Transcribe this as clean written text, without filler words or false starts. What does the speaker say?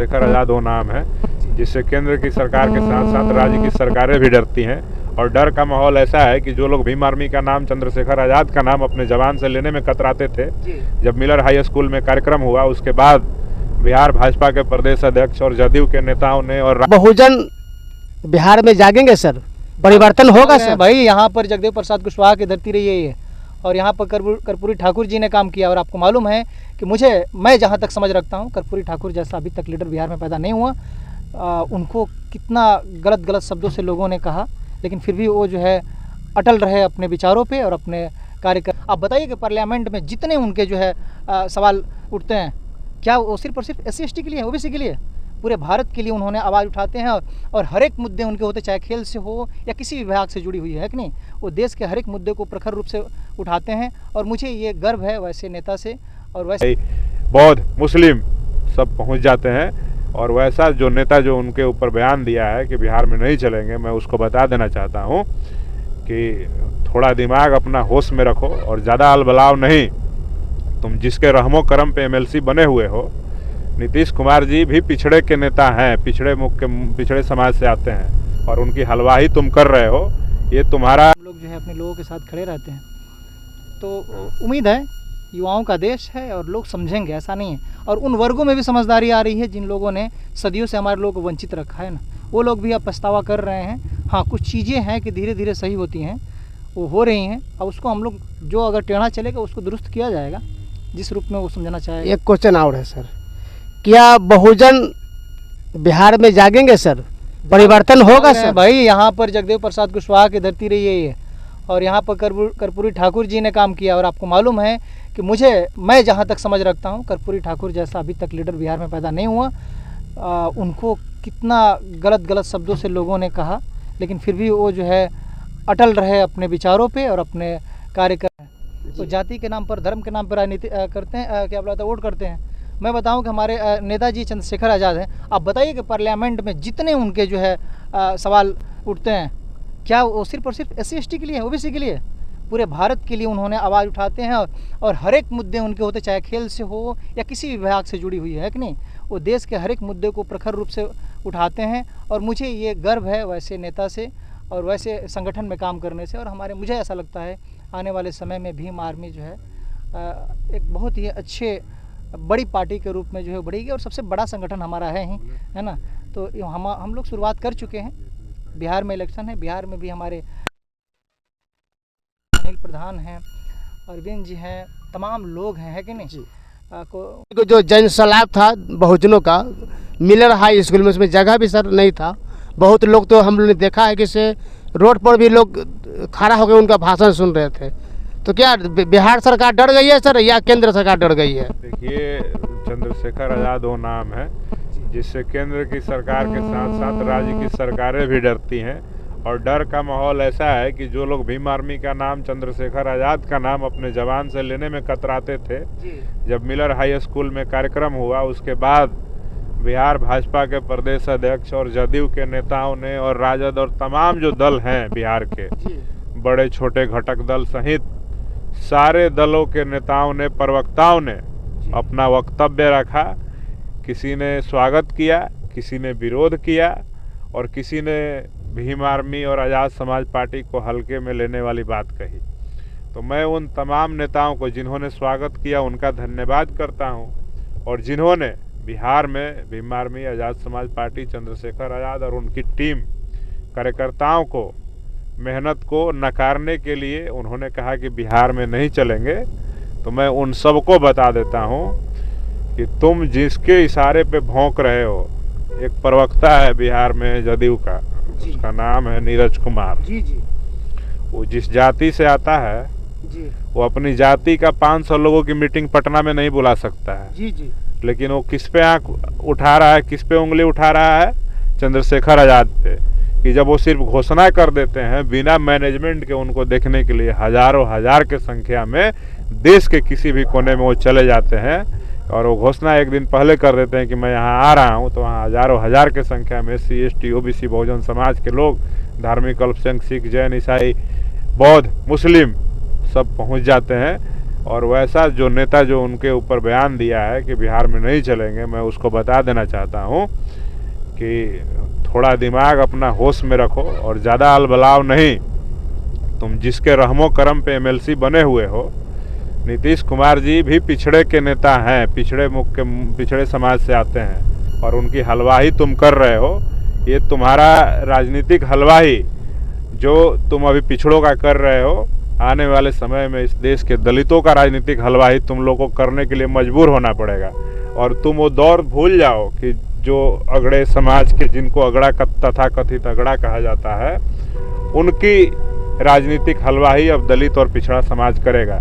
चंद्रशेखर आज़ाद वो नाम है जिससे केंद्र की सरकार के साथ साथ राज्य की सरकारें भी डरती हैं। और डर का माहौल ऐसा है कि जो लोग भीम आर्मी का नाम, चंद्रशेखर आज़ाद का नाम अपने जवान से लेने में कतराते थे, जब मिलर हाई स्कूल में कार्यक्रम हुआ उसके बाद बिहार भाजपा के प्रदेश अध्यक्ष और जदयू के नेताओं ने और बहुजन बिहार में जागेंगे सर, परिवर्तन होगा सर। भाई यहाँ पर जगदेव प्रसाद कुशवाहा की धरती रही है ये, और यहाँ पर कर्पूरी ठाकुर जी ने काम किया। और आपको मालूम है कि मैं जहाँ तक समझ रखता हूँ, कर्पूरी ठाकुर जैसा अभी तक लीडर बिहार में पैदा नहीं हुआ। उनको कितना गलत शब्दों से लोगों ने कहा, लेकिन फिर भी वो जो है अटल रहे अपने विचारों पे और अपने कार्य कर। आप बताइए कि पार्लियामेंट में जितने उनके जो है सवाल उठते हैं, क्या वो सिर्फ और सिर्फ SC/ST के लिए, OBC के लिए? पूरे भारत के लिए उन्होंने आवाज़ उठाते हैं और हर एक मुद्दे उनके होते, चाहे खेल से हो या किसी विभाग से जुड़ी हुई है कि नहीं, वो देश के हर एक मुद्दे को प्रखर रूप से उठाते हैं। और मुझे ये गर्व है वैसे नेता से। और वैसे बौद्ध मुस्लिम सब पहुंच जाते हैं। और वैसा जो नेता जो उनके ऊपर बयान दिया है कि बिहार में नहीं चलेंगे, मैं उसको बता देना चाहता हूं कि थोड़ा दिमाग अपना होश में रखो और ज़्यादा अलबलाव नहीं। तुम जिसके रहमो करम पे MLC बने हुए हो, नीतीश कुमार जी भी पिछड़े के नेता हैं, पिछड़े समाज से आते हैं और उनकी हलवाही तुम कर रहे हो। ये तुम्हारा हम लोग जो है अपने लोगों के साथ खड़े रहते हैं, तो उम्मीद है युवाओं का देश है और लोग समझेंगे, ऐसा नहीं है। और उन वर्गों में भी समझदारी आ रही है जिन लोगों ने सदियों से हमारे लोगों को वंचित रखा है ना, वो लोग भी अब पछतावा कर रहे हैं। हाँ, कुछ चीज़ें हैं कि धीरे धीरे सही होती हैं, वो हो रही हैं। अब उसको हम लोग जो अगर टेढ़ा चलेगा उसको दुरुस्त किया जाएगा जिस रूप में वो समझना चाहेगा। एक क्वेश्चन और है सर, क्या बहुजन बिहार में जागेंगे सर, परिवर्तन होगा सर? भाई यहाँ पर जगदेव प्रसाद कुशवाहा की धरती रही है ये, और यहाँ पर कर्पूरी ठाकुर जी ने काम किया। और आपको मालूम है कि मैं जहाँ तक समझ रखता हूँ, कर्पूरी ठाकुर जैसा अभी तक लीडर बिहार में पैदा नहीं हुआ। उनको कितना गलत शब्दों से लोगों ने कहा, लेकिन फिर भी वो जो है अटल रहे अपने विचारों पे और अपने कार्य कर। तो जाति के नाम पर, धर्म के नाम पर राजनीति करते हैं, क्या बोला, वोट करते हैं। मैं बताऊं कि हमारे नेताजी चंद्रशेखर आज़ाद हैं। आप बताइए कि पार्लियामेंट में जितने उनके जो है सवाल उठते हैं, क्या वो सिर्फ और सिर्फ SC/ST के लिए, OBC के लिए? पूरे भारत के लिए उन्होंने आवाज़ उठाते हैं और हर एक मुद्दे उनके होते, चाहे खेल से हो या किसी विभाग से जुड़ी हुई है कि नहीं, वो देश के हर एक मुद्दे को प्रखर रूप से उठाते हैं। और मुझे ये गर्व है वैसे नेता से और वैसे संगठन में काम करने से। और मुझे ऐसा लगता है आने वाले समय में भीम आर्मी जो है एक बहुत ही अच्छे बड़ी पार्टी के रूप में जो है बढ़ेगी, और सबसे बड़ा संगठन हमारा है ना। तो हम लोग शुरुआत कर चुके हैं। बिहार में इलेक्शन है, बिहार में भी हमारे अनिल प्रधान हैं, अरविंद जी हैं, तमाम लोग हैं, है कि नहीं जी। जो जन सलाब था बहुजनों का मिलर हाई स्कूल में, उसमें जगह भी सर नहीं था। बहुत लोग तो हम लोग ने देखा है कि से रोड पर भी लोग खड़ा होकर उनका भाषण सुन रहे थे। तो क्या बिहार सरकार डर गई है सर, या केंद्र सरकार डर गई है? देखिए, चंद्रशेखर आज़ाद वो नाम है जिससे केंद्र की सरकार के साथ साथ राज्य की सरकारें भी डरती हैं। और डर का माहौल ऐसा है कि जो लोग भीम आर्मी का नाम, चंद्रशेखर आज़ाद का नाम अपने जवान से लेने में कतराते थे, जब मिलर हाई स्कूल में कार्यक्रम हुआ उसके बाद बिहार भाजपा के प्रदेश अध्यक्ष और जदयू के नेताओं ने और राजद और तमाम जो दल हैं बिहार के, बड़े छोटे घटक दल सहित सारे दलों के नेताओं ने, प्रवक्ताओं ने अपना वक्तव्य रखा। किसी ने स्वागत किया, किसी ने विरोध किया और किसी ने भीम आर्मी और आज़ाद समाज पार्टी को हल्के में लेने वाली बात कही। तो मैं उन तमाम नेताओं को जिन्होंने स्वागत किया उनका धन्यवाद करता हूं, और जिन्होंने बिहार में भीम आर्मी, आज़ाद समाज पार्टी, चंद्रशेखर आज़ाद और उनकी टीम कार्यकर्ताओं को मेहनत को नकारने के लिए उन्होंने कहा कि बिहार में नहीं चलेंगे, तो मैं उन सबको बता देता हूं कि तुम जिसके इशारे पे भौंक रहे हो, एक प्रवक्ता है बिहार में जदयू का, उसका नाम है नीरज कुमार जी। वो जिस जाति से आता है जी, वो अपनी जाति का 500 लोगों की मीटिंग पटना में नहीं बुला सकता है जी। लेकिन वो किस पे आंख उठा रहा है, किस पे उंगली उठा रहा है? चंद्रशेखर आज़ाद पे। कि जब वो सिर्फ घोषणा कर देते हैं बिना मैनेजमेंट के, उनको देखने के लिए हजारों हजार के संख्या में देश के किसी भी कोने में वो चले जाते हैं, और वो घोषणा एक दिन पहले कर देते हैं कि मैं यहाँ आ रहा हूँ, तो वहाँ हजारों हजार के संख्या में SC/ST, OBC, बहुजन समाज के लोग, धार्मिक अल्पसंख्यक, सिख, जैन, ईसाई, बौद्ध, मुस्लिम सब पहुँच जाते हैं। और वैसा जो नेता जो उनके ऊपर बयान दिया है कि बिहार में नहीं चलेंगे, मैं उसको बता देना चाहता हूँ कि थोड़ा दिमाग अपना होश में रखो और ज़्यादा अलबलाव नहीं। तुम जिसके रहमो करम पे एमएलसी बने हुए हो, नीतीश कुमार जी भी पिछड़े के नेता हैं, पिछड़े समाज से आते हैं और उनकी हलवाही तुम कर रहे हो। ये तुम्हारा राजनीतिक हलवाही जो तुम अभी पिछड़ों का कर रहे हो, आने वाले समय में इस देश के दलितों का राजनीतिक हलवाही तुम लोगों को करने के लिए मजबूर होना पड़ेगा। और तुम वो दौर भूल जाओ कि जो अगड़े समाज के, जिनको अगड़ा तथा कथित अगड़ा कहा जाता है, उनकी राजनीतिक हलवाही अब दलित और पिछड़ा समाज करेगा।